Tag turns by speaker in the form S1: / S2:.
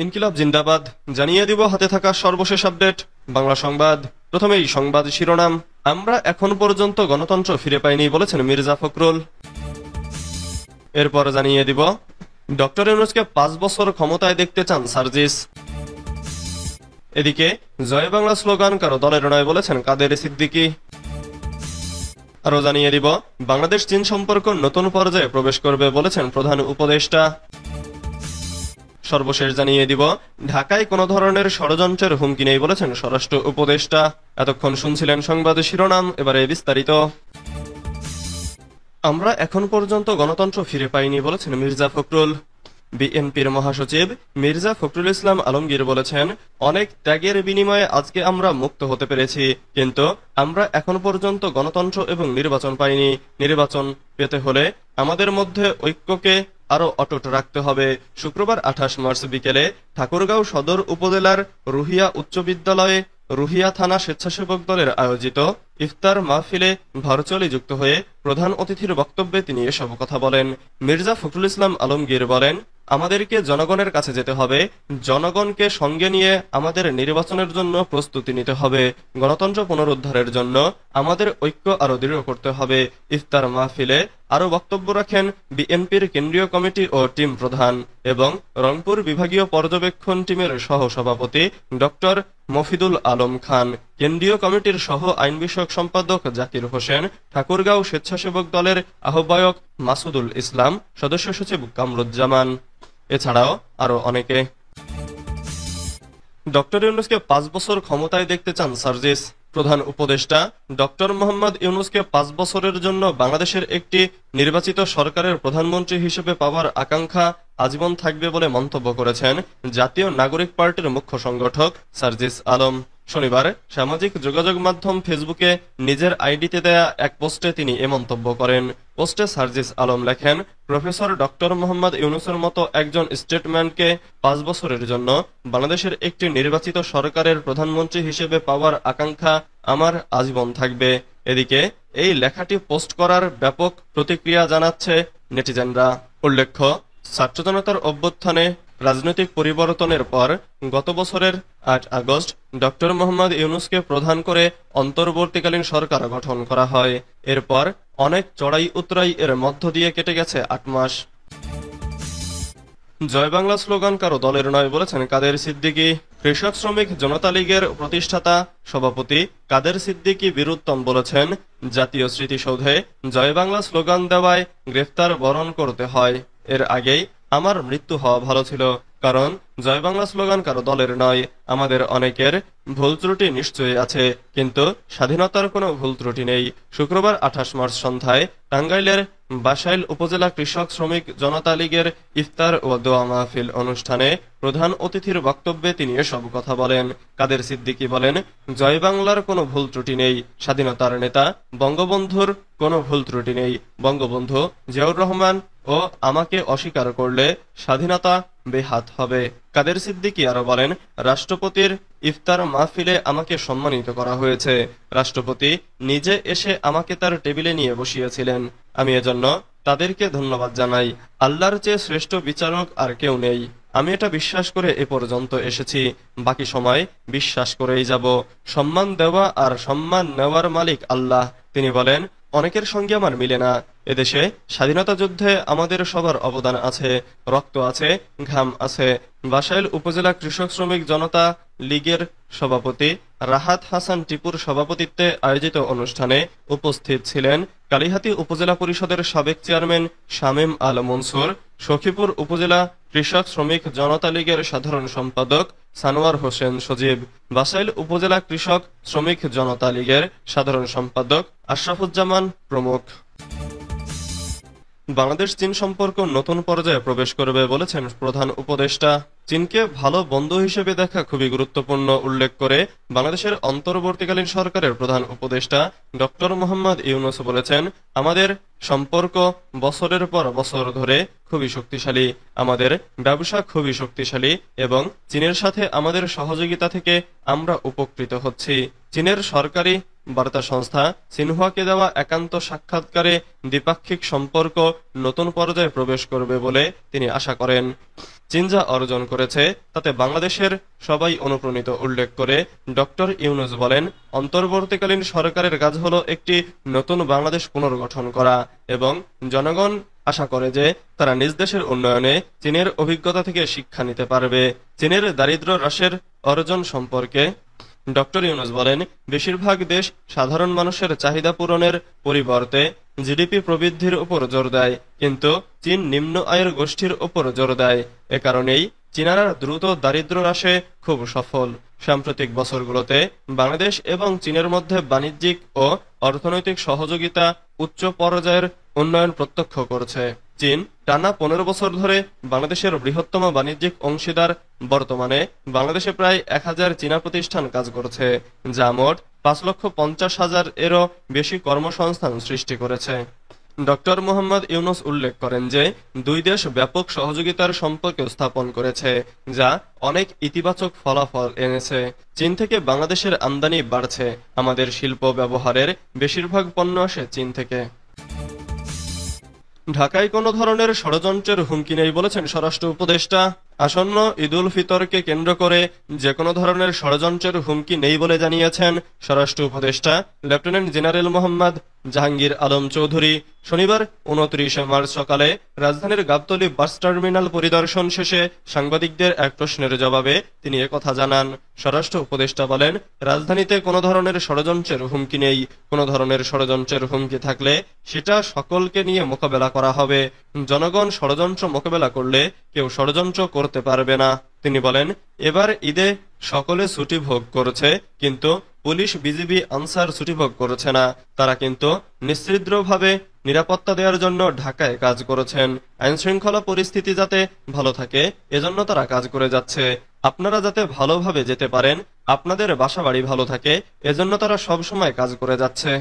S1: ইনকিলাব জিন্দাবাদ জানিয়ে দিব হাতে থাকা সর্বশেষ আপডেট বাংলা সংবাদ। প্রথমেই সংবাদ শিরোনাম। আমরা এখন পর্যন্ত গণতন্ত্র ফিরে পাইনি বলেছেন মির্জা ফখরুল। এরপর জানিয়ে দিব ডক্টর ইউনূসকে 5 বছর ক্ষমতায় দেখতে চান সার্জিস। এদিকে জয় বাংলা স্লোগান কারো দলের নয় বলেছেন কাদের সিদ্দিকী। আরো জানিয়ে দিব বাংলাদেশ চীন সম্পর্ক নতুন পর্যায়ে প্রবেশ করবে বলেছেন প্রধান উপদেষ্টা। সর্বশেষ জানিয়ে দিব ঢাকায় কোনো ধরনের ষড়যন্ত্রের হুমকি নেই বলেছেন স্বরাষ্ট্র উপদেষ্টা। এতক্ষণ শুনছিলেন সংবাদ শিরোনাম, এবারে বিস্তারিত। আমরা এখন পর্যন্ত গণতন্ত্র ফিরে পাইনি বলেছেন মির্জা ফখরুল। বিএনপির মহাসচিব মির্জা ফখরুল ইসলাম আলমগীর বলেছেন, অনেক ত্যাগের বিনিময়ে আজকে আমরা মুক্ত হতে পেরেছি, কিন্তু আমরা এখন পর্যন্ত গণতন্ত্র এবং নির্বাচন পাইনি। নির্বাচন পেতে হলে আমাদের মধ্যে ঐক্যকে আরো অটুট রাখতে হবে। শুক্রবার 28 মার্চ বিকেলে ঠাকুরগাঁও সদর উপজেলার রুহিয়া উচ্চ বিদ্যালয়ে রুহিয়া থানা স্বেচ্ছাসেবক দলের আয়োজিত ইফতার মাহফিলে ভার্চুয়ালি যুক্ত হয়ে প্রধান অতিথির বক্তব্যে তিনি এসব কথা বলেন। মির্জা ফখরুল ইসলাম আলমগীর বলেন, আমাদেরকে জনগণের কাছে যেতে হবে, জনগণকে সঙ্গে নিয়ে আমাদের নির্বাচনের জন্য প্রস্তুতি নিতে হবে। গণতন্ত্র পুনরুদ্ধারের জন্য আমাদের ঐক্য আরো দৃঢ় করতে হবে। ইফতার মাহফিলে আরো বক্তব্য রাখেন বিএনপির কেন্দ্রীয় কমিটি ও টিম প্রধান এবং রংপুর বিভাগীয় পর্যবেক্ষণ টিমের সহ সভাপতি ডক্টর মফিদুল আলম খান, কেন্দ্রীয় কমিটির সহ আইন বিষয়ক সম্পাদক জাকির হোসেন, ঠাকুরগাঁও স্বেচ্ছাসেবক দলের আহ্বায়ক মাসুদুল ইসলাম, সদস্য সচিব কামরুজ্জামান, এছাড়াও আরো অনেকে। ডক্টর ইউনূসকে 5 বছর ক্ষমতায় দেখতে চান সার্জিস। প্রধান উপদেষ্টা ডক্টর মোহাম্মদ ইউনূসকে 5 বছরের জন্য বাংলাদেশের একটি নির্বাচিত সরকারের প্রধানমন্ত্রী হিসেবে পাওয়ার আকাঙ্ক্ষা আজীবন থাকবে বলে মন্তব্য করেছেন জাতীয় নাগরিক পার্টির মুখ্য সংগঠক সার্জিস আলম। শনিবার সামাজিক যোগাযোগ মাধ্যম ফেসবুকে নিজের আইডিতে দেয়া এক পোস্টে তিনি এ মন্তব্য করেন। পোস্টে সার্জিস আলম লেখেন, প্রফেসর ডক্টর মোহাম্মদ ইউনূসের মতো একজন স্টেটম্যানকে 5 বছরের জন্য বাংলাদেশের একটি নির্বাচিত সরকারের প্রধানমন্ত্রী হিসেবে পাওয়ার আকাঙ্ক্ষা আমার আজীবন থাকবে। এদিকে এই লেখাটি পোস্ট করার ব্যাপক প্রতিক্রিয়া জানাচ্ছে নেটিজেনরা। উল্লেখ্য, ছাত্র জনতার অভ্যুত্থানে রাজনৈতিক পরিবর্তনের পর গত বছরের 8 আগস্ট ডক্টর মোহাম্মদ ইউনূসকে প্রধান করে অন্তর্বর্তীকালীন সরকার গঠন করা হয়। এরপর অনেক চড়াই উতরাই এর মধ্য দিয়ে কেটে গেছে 8 মাস। জয় বাংলা স্লোগান কারো দলের নয় বলেছেন কাদের সিদ্দিকী। কৃষক শ্রমিক জনতা লীগের প্রতিষ্ঠাতা সভাপতি কাদের সিদ্দিকী বীরুত্তম বলেছেন, জাতীয় স্মৃতিসৌধে জয় বাংলা স্লোগান দেওয়ায় গ্রেফতার বরণ করতে হয়। এর আগেই আমার মৃত্যু হওয়া ভালো ছিল, কারণ জয় বাংলা স্লোগান কারো দলের নয়। আমাদের অনেকের ভুল ত্রুটি নিশ্চয়ই আছে, কিন্তু স্বাধীনতার কোনো ভুল ত্রুটি নেই। শুক্রবার 28 মার্চ সন্ধ্যায় টাঙ্গাইলের বাসাইল উপজেলা কৃষক শ্রমিক জনতা লীগের ইফতার ও দোয়া মাহফিল অনুষ্ঠানে প্রধান অতিথির বক্তব্যে তিনি এসব কথা বলেন। কাদের সিদ্দিকী বলেন, জয় বাংলার কোনো ভুল ত্রুটি নেই। স্বাধীনতার নেতা বঙ্গবন্ধুর কোনো ভুল ত্রুটি নেই। বঙ্গবন্ধু জিয়াউর রহমান ও আমাকে অস্বীকার করলে স্বাধীনতা বেহাত হবে। কাদের সিদ্দিকী আরো বলেন, রাষ্ট্রপতির ইফতার মাহফিলে আমাকে সম্মানিত করা হয়েছে। রাষ্ট্রপতি নিজে এসে আমাকে তার টেবিলে নিয়ে বসিয়েছিলেন। আমি এজন্য তাদেরকে ধন্যবাদ জানাই। আল্লাহর চেয়ে শ্রেষ্ঠ বিচারক আর কেউ নেই। আমি এটা বিশ্বাস করে এ পর্যন্ত এসেছি, বাকি সময় বিশ্বাস করেই যাব। সম্মান দেওয়া আর সম্মান নেওয়ার মালিক আল্লাহ। তিনি বলেন, অনেকের সঙ্গে আমার মিলে না। এদেশে স্বাধীনতা যুদ্ধে আমাদের সবার অবদান আছে, রক্ত আছে, ঘাম আছে। বাসাইল উপজেলা কৃষক শ্রমিক জনতা লীগের সভাপতি রাহাত হাসান টিপুর সভাপতিত্বে আয়োজিত অনুষ্ঠানে উপস্থিত ছিলেন কালিহাতী উপজেলা পরিষদের সাবেক চেয়ারম্যান শামীম আল মনসুর, সখীপুর উপজেলা কৃষক শ্রমিক জনতা লীগের সাধারণ সম্পাদক সানোয়ার হোসেন সজীব, বাসাইল উপজেলা কৃষক শ্রমিক জনতা লীগের সাধারণ সম্পাদক আশরাফুজ্জামান প্রমুখ। বাংলাদেশ চীন সম্পর্ক নতুন পর্যায়ে প্রবেশ করবে বলেছেন প্রধান উপদেষ্টা। চীনকে ভালো বন্ধু হিসেবে দেখা খুবই গুরুত্বপূর্ণ উল্লেখ করে বাংলাদেশের অন্তর্বর্তীকালীন সরকারের প্রধান উপদেষ্টা ডক্টর মোহাম্মদ ইউনূস বলেছেন, আমাদের সম্পর্ক বছরের পর বছর ধরে খুবই শক্তিশালী। আমাদের ব্যবসা খুবই শক্তিশালী এবং চীনের সাথে আমাদের সহযোগিতা থেকে আমরা উপকৃত হচ্ছি। চীনের সরকারি বার্তা সংস্থা সিনহুয়াকে দেওয়া একান্ত সাক্ষাৎকারে দ্বিপাক্ষিক সম্পর্ক নতুন পর্যায়ে প্রবেশ করবে বলে তিনি আশা করেন। চীন যা অর্জন করেছে তাতে বাংলাদেশের সবাই অনুপ্রাণিত উল্লেখ করে ডক্টর ইউনূস বলেন, অন্তর্বর্তীকালীন সরকারের কাজ হলো একটি নতুন বাংলাদেশ পুনর্গঠন করা এবং জনগণ আশা করে যে তারা নিজ দেশের উন্নয়নে চীনের অভিজ্ঞতা থেকে শিক্ষা নিতে পারবে। চীনের দারিদ্র্য হ্রাসের অর্জন সম্পর্কে ডক্টর ইউনূস বলেন, বেশিরভাগ দেশ সাধারণ মানুষের চাহিদা পূরণের পরিবর্তে জিডিপি প্রবৃদ্ধির উপর জোর দেয়, কিন্তু চীন নিম্ন আয়ের গোষ্ঠীর উপর জোর দেয়। এ কারণেই চীনারা দ্রুত দারিদ্র্য হ্রাসে খুব সফল। সাম্প্রতিক বছরগুলোতে বাংলাদেশ এবং চীনের মধ্যে বাণিজ্যিক ও অর্থনৈতিক সহযোগিতা উচ্চ পর্যায়ের উন্নয়ন প্রত্যক্ষ করছে। চীন টানা ১৫ বছর ধরে বাংলাদেশের বৃহত্তম বাণিজ্যিক অংশীদার। বর্তমানে বাংলাদেশে প্রায় ১,০০০ চীনা প্রতিষ্ঠান কাজ করছে, যা মোট ৫,৫০,০০০ এরও বেশি কর্মসংস্থান সৃষ্টি করেছে। ডক্টর মোহাম্মদ ইউনূস উল্লেখ করেন যে দুই দেশ ব্যাপক সহযোগিতার সম্পর্ক স্থাপন করেছে, যা অনেক ইতিবাচক ফলাফল এনেছে। চীন থেকে বাংলাদেশের আমদানি বাড়ছে, আমাদের শিল্প ব্যবহারের বেশিরভাগ পণ্য আসে চীন থেকে। ঢাকায় কোনো ধরনের ষড়যন্ত্রের হুমকি নেই বলেছেন স্বরাষ্ট্র উপদেষ্টা। আসন্ন ঈদুল ফিতরকে কেন্দ্র করে যে কোনো ধরনের ষড়যন্ত্রের হুমকি নেই বলে জানিয়েছেন স্বরাষ্ট্র উপদেষ্টা লেফটেন্যান্ট জেনারেল মোহাম্মদ জাহাঙ্গীর আলম চৌধুরী। শনিবার ২৯ মার্চ সকালে রাজধানীর গাবতলী বাস টার্মিনাল পরিদর্শন শেষে সাংবাদিকদের এক প্রশ্নের জবাবে তিনি একথা জানান। স্বরাষ্ট্র উপদেষ্টা বলেন, রাজধানীতে কোনো ধরনের ষড়যন্ত্রের হুমকি নেই। কোনো ধরনের ষড়যন্ত্রের হুমকি থাকলে সেটা সকলকে নিয়ে মোকাবেলা করা হবে। জনগণ ষড়যন্ত্র মোকাবেলা করলে কেউ ষড়যন্ত্র করতে পারবে না। তিনি বলেন, এবার ঈদে সকলে ছুটি ভোগ করেছে, কিন্তু পুলিশ, বিজিবি, আনসার ছুটি ভোগ করেছে না। তারা কিন্তু নিশ্ছিদ্রভাবে নিরাপত্তা দেওয়ার জন্য ঢাকায় কাজ করেছেন। আইন শৃঙ্খলা পরিস্থিতি যাতে ভালো থাকে এজন্য তারা কাজ করে যাচ্ছে। আপনারা যাতে ভালোভাবে যেতে পারেন, আপনাদের বাসাবাড়ি ভালো থাকে এজন্য তারা সব সময় কাজ করে যাচ্ছে।